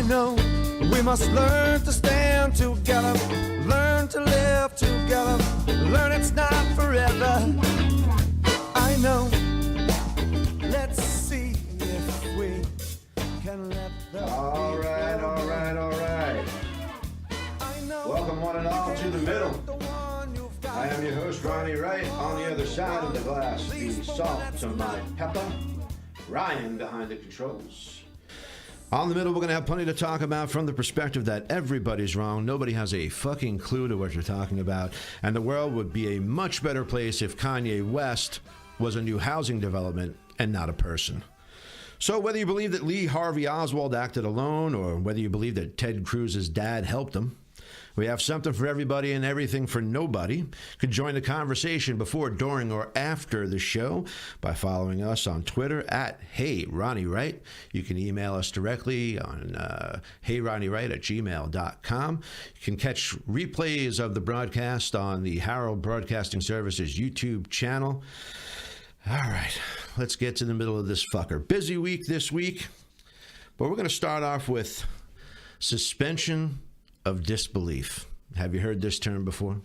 know we must learn to stand together, learn to live together, learn it's not forever. I know. Let's see if we can let the All right. Welcome one and all to the middle. I am your host, Ronnie Wright. On the other side of the glass, the salt to my pepper, Ryan behind the controls. On the middle, we're going to have plenty to talk about from the perspective that everybody's wrong. Nobody has a fucking clue to what you're talking about. And the world would be a much better place if Kanye West was a new housing development and not a person. So whether you believe that Lee Harvey Oswald acted alone or whether you believe that Ted Cruz's dad helped him, we have something for everybody and everything for nobody. You can join the conversation before, during, or after the show by following us on Twitter at HeyRonnieWright. You can email us directly on HeyRonnieWright@gmail.com. You can catch replays of the broadcast on the Harold Broadcasting Services YouTube channel. All right, let's get to the middle of this fucker. Busy week this week, but we're going to start off with suspension of disbelief. Have you heard this term before?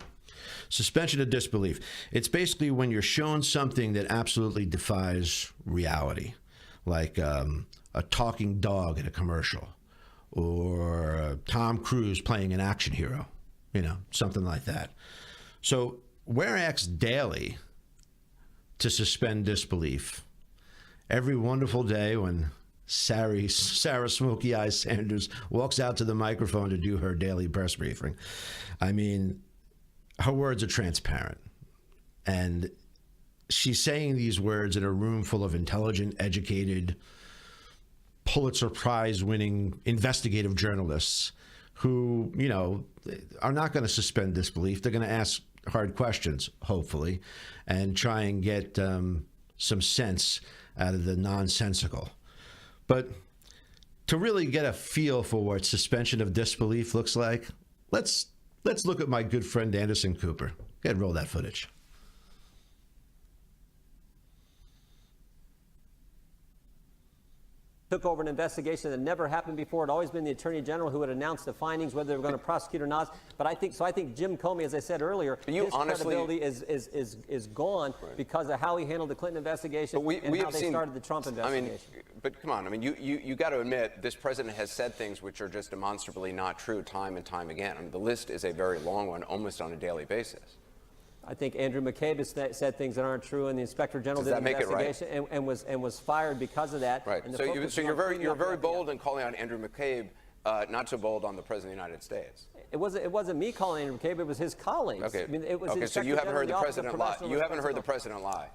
Suspension of disbelief. It's basically when you're shown something that absolutely defies reality, like a talking dog in a commercial, or Tom Cruise playing an action hero, something like that. So we're asked daily to suspend disbelief. Every wonderful day when Sarah Smokey Eyes Sanders walks out to the microphone to do her daily press briefing. I mean, her words are transparent. And she's saying these words in a room full of intelligent, educated, Pulitzer Prize winning investigative journalists who, are not going to suspend disbelief. They're going to ask hard questions, hopefully, and try and get some sense out of the nonsensical. But to really get a feel for what suspension of disbelief looks like, let's look at my good friend Anderson Cooper. Go ahead and roll that footage. Took over an investigation that never happened before. It always been the Attorney General who would announce the findings, whether they were going to prosecute or not. But I think Jim Comey, as I said earlier, his credibility is gone because of how he handled the Clinton investigation and how they started the Trump investigation. But come on, you got to admit this president has said things which are just demonstrably not true time and time again. The list is a very long one, almost on a daily basis. I think Andrew McCabe has said things that aren't true, and the Inspector General did an investigation and was fired because of that. Right. So you're very bold in calling out Andrew McCabe, not so bold on the President of the United States. It wasn't me calling Andrew McCabe; it was his colleagues. Okay. It was So you haven't heard the president lie. You haven't heard the president lie.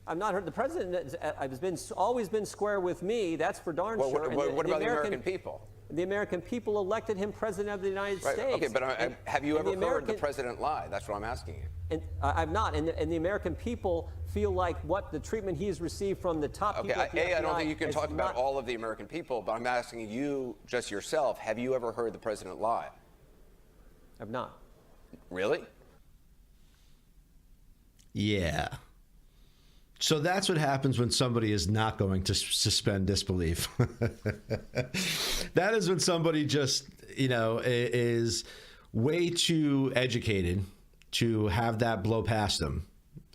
I've not heard the president. Has always been square with me. That's for darn sure. What about the American people? The American people elected him president of the United States. Okay, but have you ever heard the president lie? That's what I'm asking you. And I've not. And the American people feel like what the treatment he has received from the top people at the FBI I don't think you can talk about all of the American people, but I'm asking you just yourself, have you ever heard the president lie? I've not. Really? Yeah. So that's what happens when somebody is not going to suspend disbelief. That is when somebody just, is way too educated to have that blow past them.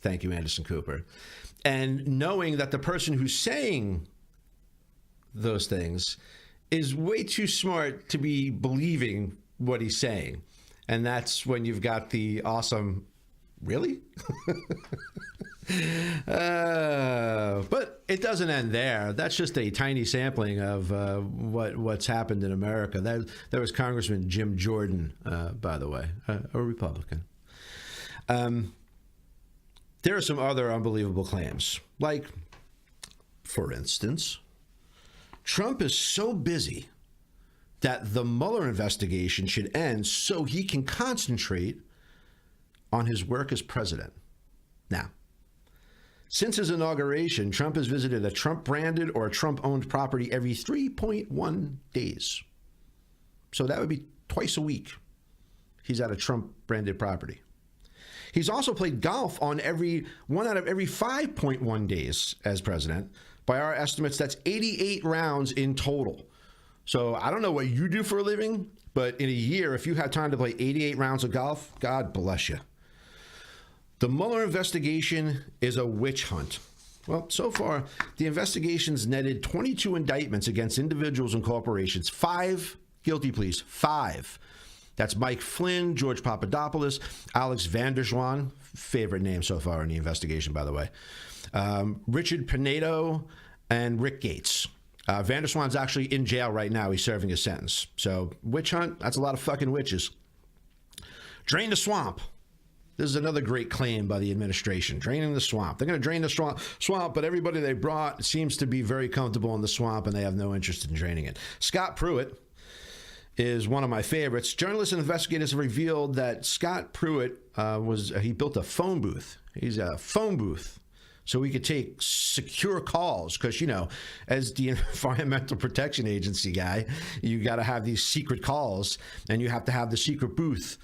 Thank you, Anderson Cooper. And knowing that the person who's saying those things is way too smart to be believing what he's saying. And that's when you've got the awesome, really? But it doesn't end there. That's just a tiny sampling of what's happened in America. That was Congressman Jim Jordan, by the way, a Republican. There are some other unbelievable claims. Like, for instance, Trump is so busy that the Mueller investigation should end so he can concentrate on his work as president. Now, since his inauguration, Trump has visited a Trump-branded or a Trump-owned property every 3.1 days. So that would be twice a week. He's at a Trump-branded property. He's also played golf on one out of every 5.1 days as president. By our estimates, that's 88 rounds in total. So I don't know what you do for a living, but in a year, if you had time to play 88 rounds of golf, God bless you. The Mueller investigation is a witch hunt. Well, so far, the investigation's netted 22 indictments against individuals and corporations. 5 guilty pleas. 5. That's Mike Flynn, George Papadopoulos, Alex Vanderswan, favorite name so far in the investigation, by the way, Richard Pinedo, and Rick Gates. Vanderswan's actually in jail right now. He's serving his sentence. So, witch hunt, that's a lot of fucking witches. Drain the swamp. This is another great claim by the administration, draining the swamp. They're going to drain the swamp, but everybody they brought seems to be very comfortable in the swamp, and they have no interest in draining it. Scott Pruitt is one of my favorites. Journalists and investigators have revealed that Scott Pruitt he built a phone booth. He's a phone booth so he could take secure calls because, you know, as the Environmental Protection Agency guy, you got to have these secret calls, and you have to have the secret booth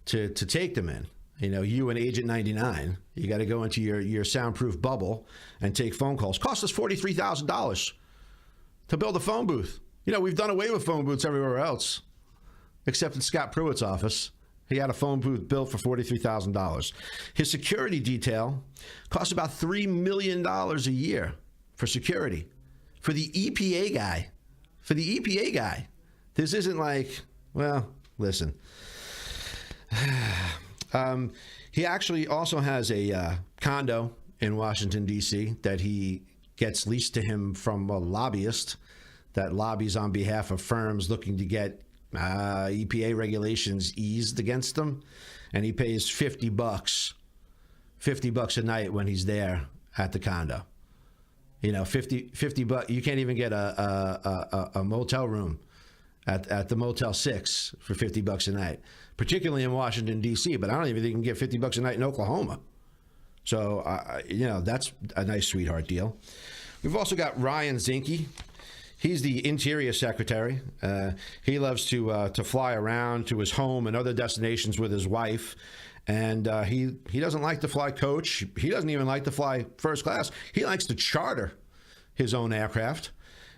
to take them in. You know, you and Agent 99, you got to go into your soundproof bubble and take phone calls. Cost us $43,000 to build a phone booth. You know, we've done away with phone booths everywhere else, except in Scott Pruitt's office. He had a phone booth built for $43,000. His security detail costs about $3 million a year for security. For the EPA guy. This isn't like, well, listen. He actually also has a condo in Washington, D.C. that he gets leased to him from a lobbyist that lobbies on behalf of firms looking to get EPA regulations eased against them. And he pays $50 a night when he's there at the condo. You know, $50. You can't even get a motel room at the Motel 6 for $50 a night, particularly in Washington, D.C., but I don't even think you can get $50 a night in Oklahoma. So, you know, that's a nice sweetheart deal. We've also got Ryan Zinke. He's the Interior Secretary. He loves to fly around to his home and other destinations with his wife. And he doesn't like to fly coach. He doesn't even like to fly first class. He likes to charter his own aircraft.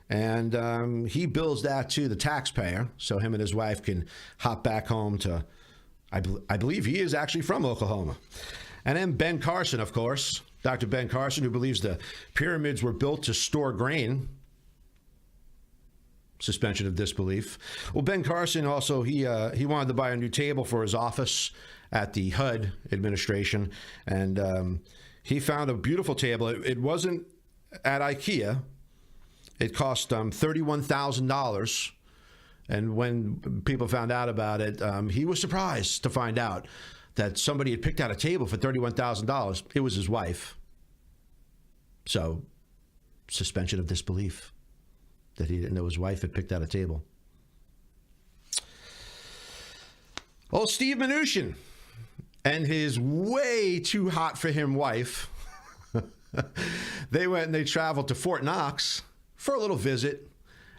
And he bills that to the taxpayer, so him and his wife can hop back home to, I believe he is actually from Oklahoma. And then Ben Carson, of course, Dr. Ben Carson, who believes the pyramids were built to store grain. Suspension of disbelief. Well, Ben Carson also, he wanted to buy a new table for his office at the HUD administration, and he found a beautiful table. It wasn't at IKEA. It cost $31,000, and when people found out about it, he was surprised to find out that somebody had picked out a table for $31,000. It was his wife. So, suspension of disbelief that he didn't know his wife had picked out a table. Old Steve Mnuchin and his way too hot for him wife, they went and they traveled to Fort Knox for a little visit,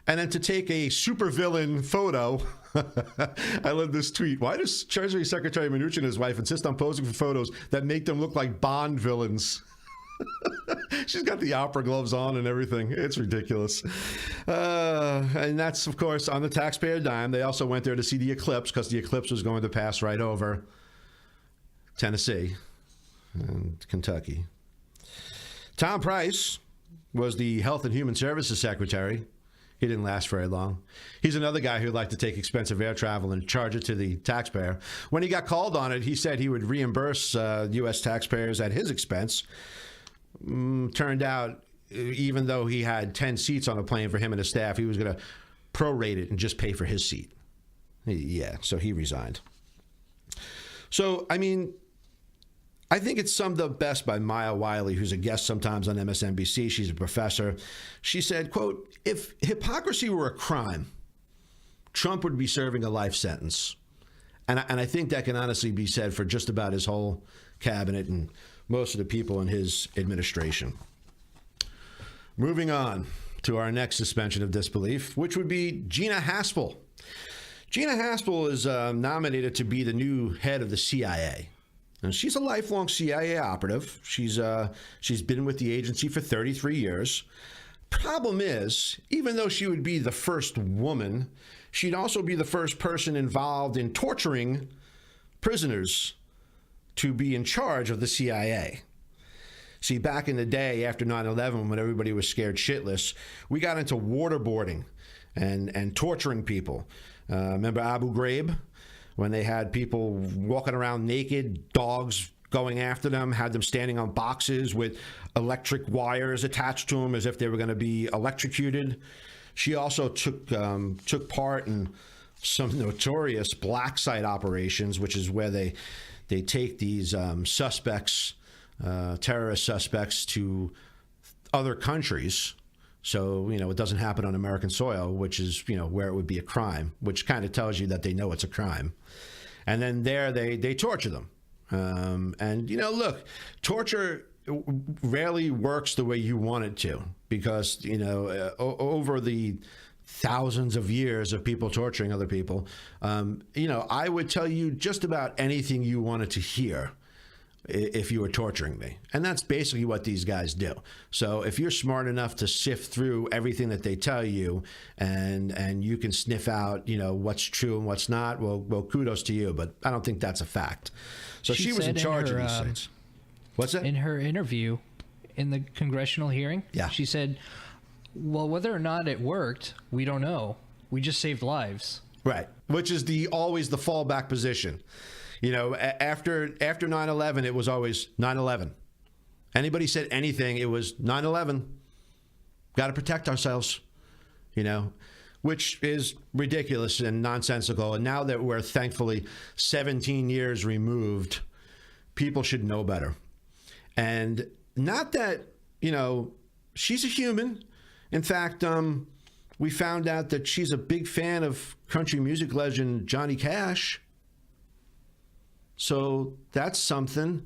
and then to take a supervillain photo. I love this tweet. Why does Treasury Secretary Mnuchin and his wife insist on posing for photos that make them look like Bond villains? She's got the opera gloves on and everything. It's ridiculous. And that's, of course, on the taxpayer dime. They also went there to see the eclipse because the eclipse was going to pass right over Tennessee and Kentucky. Tom Price was the Health and Human Services Secretary. He didn't last very long. He's another guy who'd like to take expensive air travel and charge it to the taxpayer. When he got called on it, he said he would reimburse U.S. taxpayers at his expense. Turned out, even though he had 10 seats on a plane for him and his staff, he was going to prorate it and just pay for his seat. Yeah, so he resigned. So, I mean, I think it's summed up best by Maya Wiley, who's a guest sometimes on MSNBC. She's a professor. She said, quote, if hypocrisy were a crime, Trump would be serving a life sentence. And I think that can honestly be said for just about his whole cabinet and most of the people in his administration. Moving on to our next suspension of disbelief, which would be Gina Haspel. Gina Haspel is nominated to be the new head of the CIA. And she's a lifelong CIA operative. She's been with the agency for 33 years. Problem is, even though she would be the first woman, she'd also be the first person involved in torturing prisoners to be in charge of the CIA. See, back in the day after 9/11, when everybody was scared shitless, we got into waterboarding and torturing people. Remember Abu Ghraib, when they had people walking around naked, dogs going after them, had them standing on boxes with electric wires attached to them as if they were going to be electrocuted. She also took part in some notorious black site operations, which is where they take these suspects, terrorist suspects, to other countries. So, you know, it doesn't happen on American soil, which is, you know, where it would be a crime, which kind of tells you that they know it's a crime. And then there they torture them. And, you know, look, torture rarely works the way you want it to, because, you know, over the thousands of years of people torturing other people, you know, I would tell you just about anything you wanted to hear if you were torturing me. And that's basically what these guys do. So if you're smart enough to sift through everything that they tell you, and you can sniff out, you know, what's true and what's not, well, kudos to you. But I don't think that's a fact. So she was in charge of these things. What's that? In her interview in the congressional hearing, yeah, she said, well, whether or not it worked, we don't know. We just saved lives. Right. Which is always the fallback position. You know, after 9/11, it was always 9/11. Anybody said anything, it was 9/11. Got to protect ourselves, you know, which is ridiculous and nonsensical. And now that we're thankfully 17 years removed, people should know better. And not that, you know, she's a human. In fact, we found out that she's a big fan of country music legend Johnny Cash. So that's something.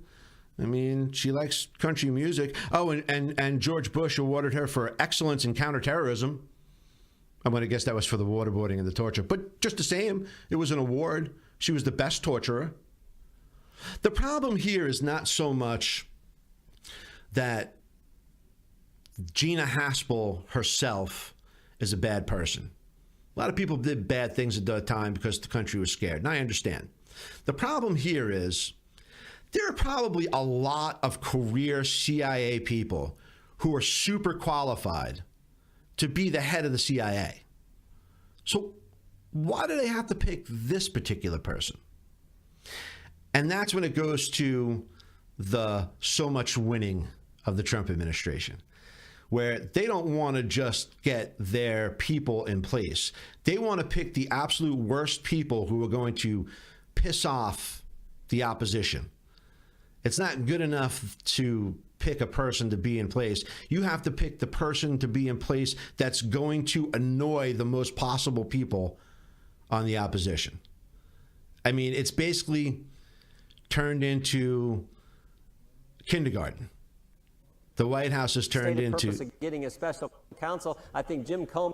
I mean, she likes country music. Oh, and George Bush awarded her for excellence in counterterrorism. I'm going to guess that was for the waterboarding and the torture. But just the same, it was an award. She was the best torturer. The problem here is not so much that Gina Haspel herself is a bad person. A lot of people did bad things at the time because the country was scared, and I understand. The problem here is there are probably a lot of career CIA people who are super qualified to be the head of the CIA. So why do they have to pick this particular person? And that's when it goes to the so much winning of the Trump administration, where they don't want to just get their people in place. They want to pick the absolute worst people who are going to piss off the opposition. It's not good enough to pick a person to be in place. You have to pick the person to be in place that's going to annoy the most possible people on the opposition. I mean, it's basically turned into kindergarten. The White House has turned into... The purpose of getting a special counsel, I think Jim Comey...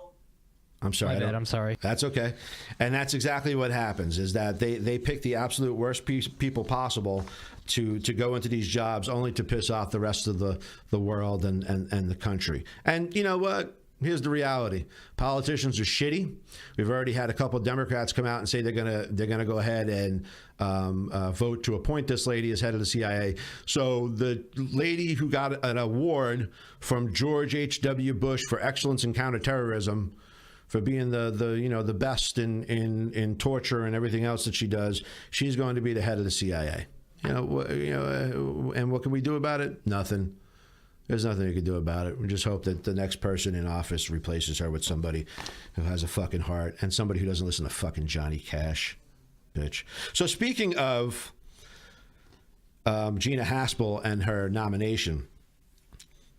I'm sorry. I'm sorry. That's okay. And that's exactly what happens, is that they pick the absolute worst people possible to go into these jobs, only to piss off the rest of the world and the country. And you know what? Here's the reality. Politicians are shitty. We've already had a couple of Democrats come out and say they're gonna go ahead and vote to appoint this lady as head of the CIA. So the lady who got an award from George H.W. Bush for excellence in counterterrorism, for being the best in torture and everything else that she does, she's going to be the head of the CIA. And what can we do about it? Nothing. There's nothing you can do about it. We just hope that the next person in office replaces her with somebody who has a fucking heart and somebody who doesn't listen to fucking Johnny Cash, bitch. So speaking of Gina Haspel and her nomination,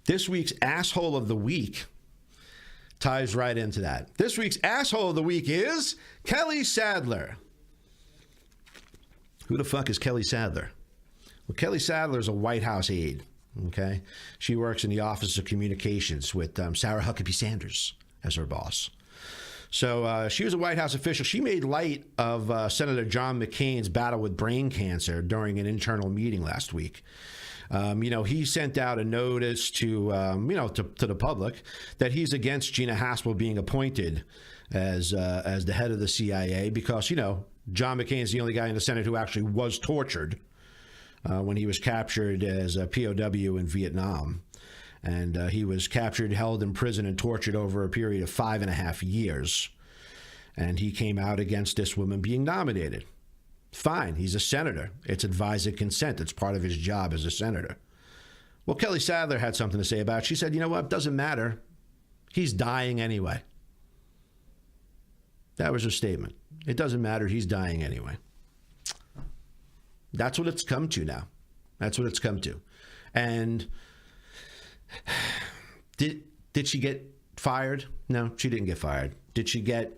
this week's Asshole of the Week ties right into that. This week's Asshole of the Week is Kelly Sadler. Who the fuck is Kelly Sadler? Well, Kelly Sadler is a White House aide. Okay, she works in the Office of Communications with Sarah Huckabee Sanders as her boss. So she was a White House official. She made light of Senator John McCain's battle with brain cancer during an internal meeting last week. He sent out a notice to the public that he's against Gina Haspel being appointed as the head of the CIA because, John McCain is the only guy in the Senate who actually was tortured when he was captured as a POW in Vietnam. And he was captured, held in prison, and tortured over a period of 5.5 years. And he came out against this woman being nominated. Fine, he's a senator. It's advised consent. It's part of his job as a senator. Well, Kelly Sadler had something to say about it. She said, you know what, doesn't matter. He's dying anyway. That was her statement. It doesn't matter, he's dying anyway. That's what it's come to now. That's what it's come to. And did she get fired? No, she didn't get fired. Did she get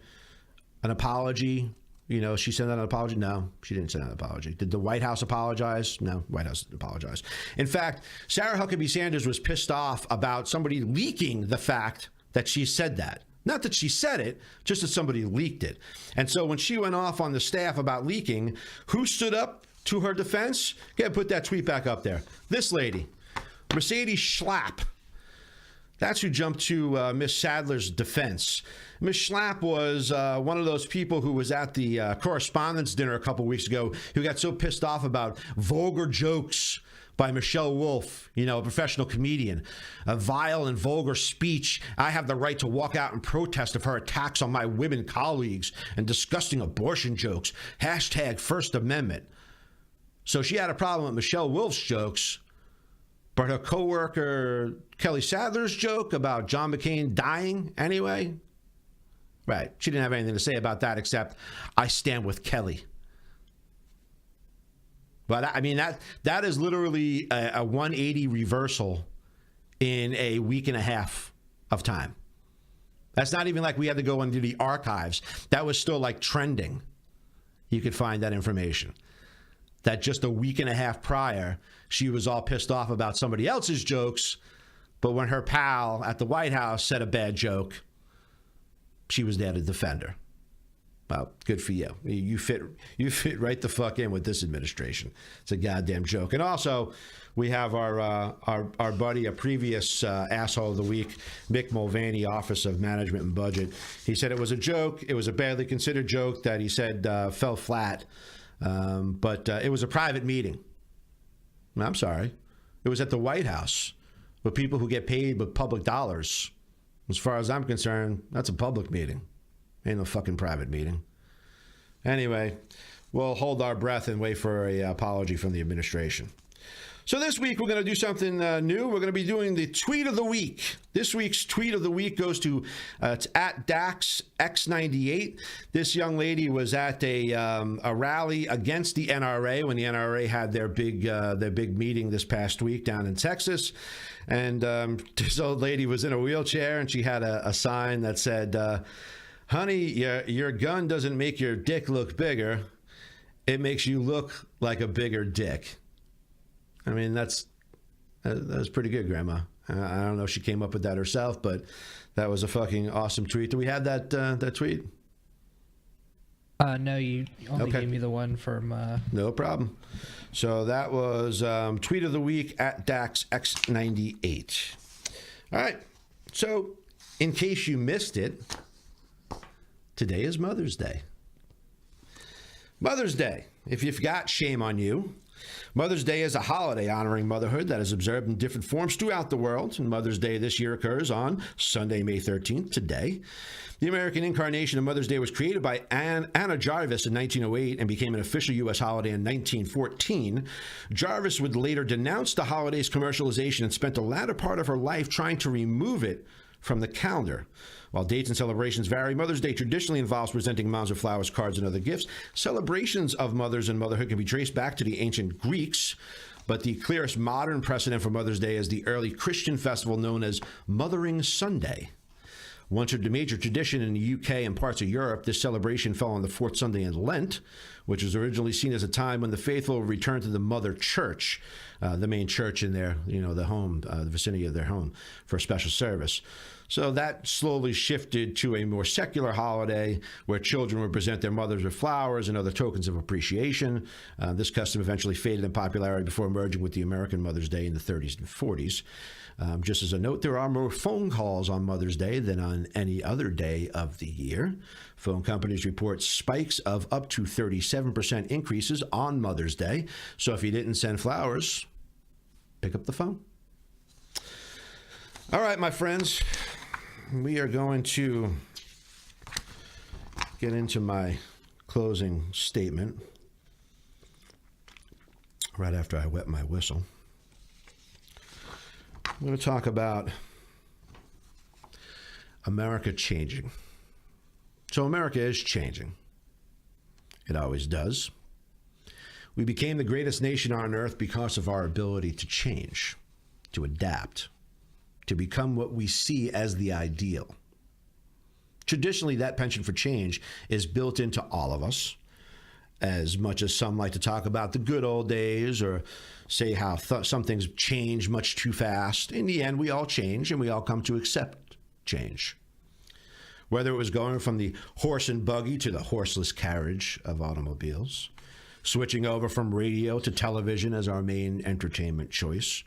an apology? She sent out an apology? No, she didn't send out an apology. Did the White House apologize? No, White House didn't apologize. In fact, Sarah Huckabee Sanders was pissed off about somebody leaking the fact that she said that. Not that she said it, just that somebody leaked it. And so when she went off on the staff about leaking, who stood up to her defense? Go ahead, put that tweet back up there. This lady, Mercedes Schlapp. That's who jumped to Miss Sadler's defense. Miss Schlapp was one of those people who was at the correspondence dinner a couple weeks ago who got so pissed off about vulgar jokes by Michelle Wolf, a professional comedian, a vile and vulgar speech. I have the right to walk out and protest of her attacks on my women colleagues and disgusting abortion jokes. # First Amendment. So she had a problem with Michelle Wolf's jokes, but her coworker Kelly Sadler's joke about John McCain dying anyway, right? She didn't have anything to say about that except, I stand with Kelly. But I mean, that is literally a 180 reversal in a week and a half of time. That's not even like we had to go into the archives. That was still like trending. You could find that information. That just a week and a half prior, she was all pissed off about somebody else's jokes, but when her pal at the White House said a bad joke, she was there to defend her. Well, good for you. You fit right the fuck in with this administration. It's a goddamn joke. And also, we have our buddy, a previous asshole of the week, Mick Mulvaney, Office of Management and Budget. He said it was a joke. It was a badly considered joke that he said fell flat. But it was a private meeting. I'm sorry. It was at the White House with people who get paid with public dollars. As far as I'm concerned, that's a public meeting. Ain't no fucking private meeting. Anyway, we'll hold our breath and wait for an apology from the administration. So this week, we're going to do something new. We're going to be doing the tweet of the week. This week's tweet of the week goes to, it's at DaxX98. This young lady was at a rally against the NRA when the NRA had their big meeting this past week down in Texas. And this old lady was in a wheelchair, and she had a sign that said, honey, your gun doesn't make your dick look bigger. It makes you look like a bigger dick. I mean, that's pretty good, Grandma. I don't know if she came up with that herself, but that was a fucking awesome tweet. Do we have that tweet? No, you only gave me the one from... No problem. So that was tweet of the week at DaxX98. All right. So in case you missed it, today is Mother's Day. Mother's Day. If you forgot, shame on you. Mother's Day is a holiday honoring motherhood that is observed in different forms throughout the world. And Mother's Day this year occurs on Sunday, May 13th, today. The American incarnation of Mother's Day was created by Anna Jarvis in 1908 and became an official U.S. holiday in 1914. Jarvis would later denounce the holiday's commercialization and spent the latter part of her life trying to remove it from the calendar. While dates and celebrations vary, Mother's Day traditionally involves presenting moms with flowers, cards, and other gifts. Celebrations of mothers and motherhood can be traced back to the ancient Greeks, but the clearest modern precedent for Mother's Day is the early Christian festival known as Mothering Sunday. Once a major tradition in the UK and parts of Europe, this celebration fell on the fourth Sunday in Lent, which was originally seen as a time when the faithful returned to the mother church, the main church in their, the home, the vicinity of their home, for a special service. So that slowly shifted to a more secular holiday where children would present their mothers with flowers and other tokens of appreciation. This custom eventually faded in popularity before merging with the American Mother's Day in the 30s and 40s. Just as a note, there are more phone calls on Mother's Day than on any other day of the year. Phone companies report spikes of up to 37% increases on Mother's Day. So if you didn't send flowers, pick up the phone. All right, my friends. We are going to get into my closing statement right after I wet my whistle. I'm going to talk about America changing. So America is changing. It always does. We became the greatest nation on earth because of our ability to change, to adapt, to become what we see as the ideal. Traditionally, that penchant for change is built into all of us. As much as some like to talk about the good old days or say how some things change much too fast, in the end, we all change and we all come to accept change. Whether it was going from the horse and buggy to the horseless carriage of automobiles, switching over from radio to television as our main entertainment choice,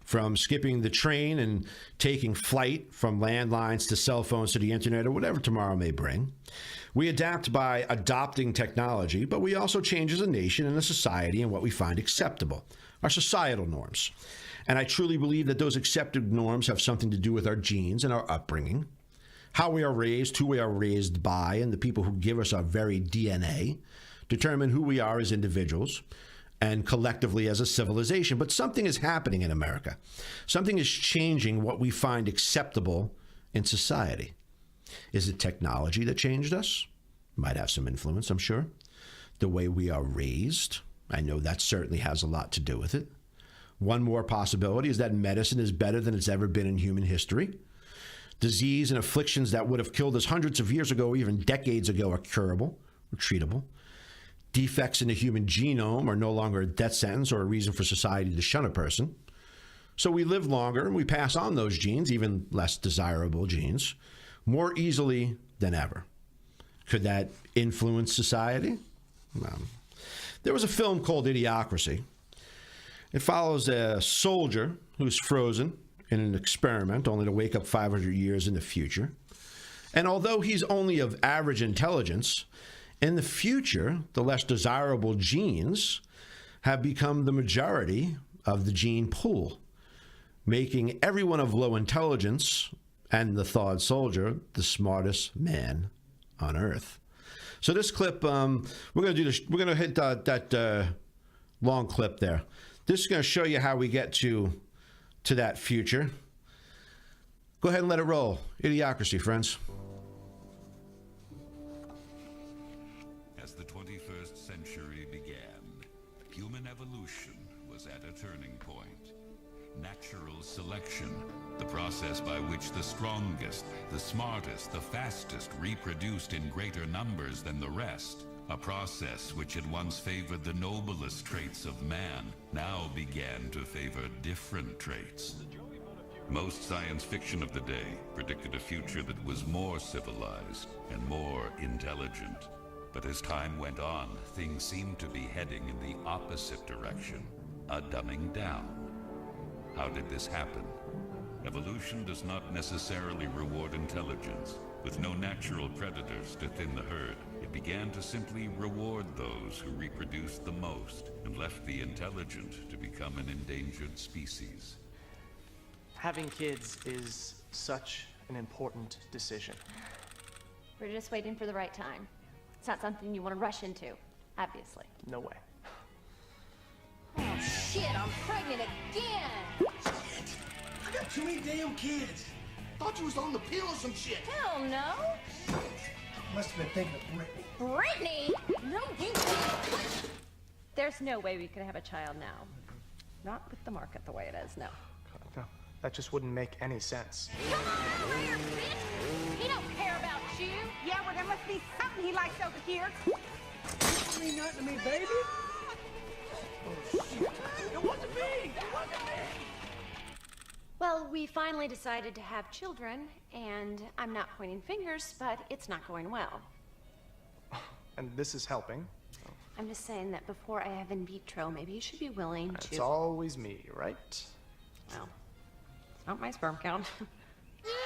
from skipping the train and taking flight, from landlines to cell phones to the internet or whatever tomorrow may bring. We adapt by adopting technology, but we also change as a nation and a society in what we find acceptable, our societal norms. And I truly believe that those accepted norms have something to do with our genes and our upbringing, how we are raised, who we are raised by, and the people who give us our very DNA determine who we are as individuals and collectively as a civilization. But something is happening in America. Something is changing what we find acceptable in society. Is it technology that changed us? Might have some influence, I'm sure. The way we are raised, I know that certainly has a lot to do with it. One more possibility is that medicine is better than it's ever been in human history. Disease and afflictions that would have killed us hundreds of years ago or even decades ago are curable or treatable. Defects in the human genome are no longer a death sentence or a reason for society to shun a person. So we live longer and we pass on those genes, even less desirable genes, more easily than ever. Could that influence society? Well, there was a film called Idiocracy. It follows a soldier who's frozen in an experiment only to wake up 500 years in the future. And although he's only of average intelligence, in the future, the less desirable genes have become the majority of the gene pool, making everyone of low intelligence and the thawed soldier the smartest man on Earth. So this clip, we're going to do this. We're going to hit that long clip there. This is going to show you how we get to that future. Go ahead and let it roll. Idiocracy, friends. As the 21st century began, human evolution was at a turning point. Natural selection, the process by which the strongest, the smartest, the fastest reproduced in greater numbers than the rest, a process which had once favored the noblest traits of man, now began to favor different traits. Most science fiction of the day predicted a future that was more civilized and more intelligent. But as time went on, things seemed to be heading in the opposite direction, a dumbing down. How did this happen? Evolution does not necessarily reward intelligence. With no natural predators to thin the herd, it began to simply reward those who reproduced the most and left the intelligent to become an endangered species. Having kids is such an important decision. We're just waiting for the right time. It's not something you want to rush into, obviously. No way. Oh shit, I'm pregnant again! I got too many damn kids. Thought you was on the pill or some shit. Hell no! Must have been thinking of Brittany. Brittany? No, you didn't. There's no way we could have a child now. Not with the market the way it is, no. No, that just wouldn't make any sense. Come on over here, bitch! He don't care about you! Yeah, well, there must be something he likes over here. You mean nothing to me, baby? Oh, shit. It wasn't me. It wasn't me. Well, we finally decided to have children, and I'm not pointing fingers, but it's not going well. And this is helping. I'm just saying that before I have in vitro, maybe you should be willing to... It's always me, right? Well, it's not my sperm count.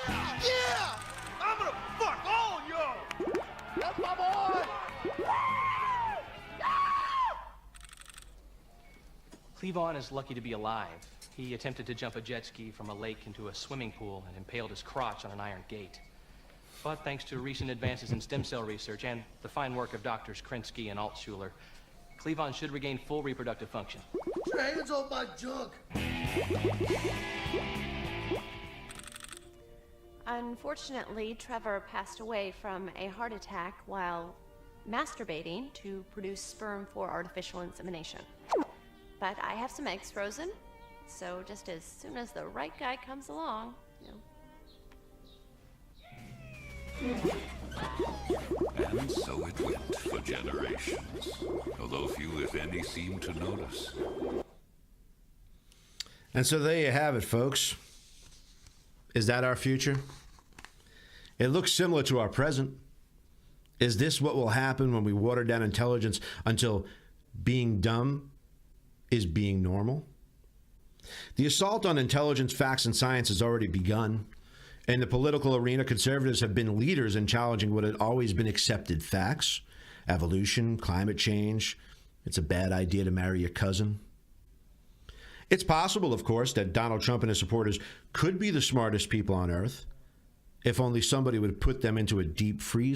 Yeah! I'm gonna fuck all y'all! That's my boy! Cleavon is lucky to be alive. He attempted to jump a jet ski from a lake into a swimming pool and impaled his crotch on an iron gate. But thanks to recent advances in stem cell research and the fine work of Doctors Krinsky and Altschuler, Cleavon should regain full reproductive function. Get your hands off my junk! Unfortunately, Trevor passed away from a heart attack while masturbating to produce sperm for artificial insemination. But I have some eggs frozen, so just as soon as the right guy comes along, you know. And so it went for generations, although few, if any, seemed to notice. And so there you have it, folks. Is that our future? It looks similar to our present. Is this what will happen when we water down intelligence until being dumb is being normal? The assault on intelligence, facts, and science has already begun. In the political arena, conservatives have been leaders in challenging what had always been accepted facts. Evolution, climate change. It's a bad idea to marry your cousin. It's possible, of course, that Donald Trump and his supporters could be the smartest people on earth if only somebody would put them into a deep freeze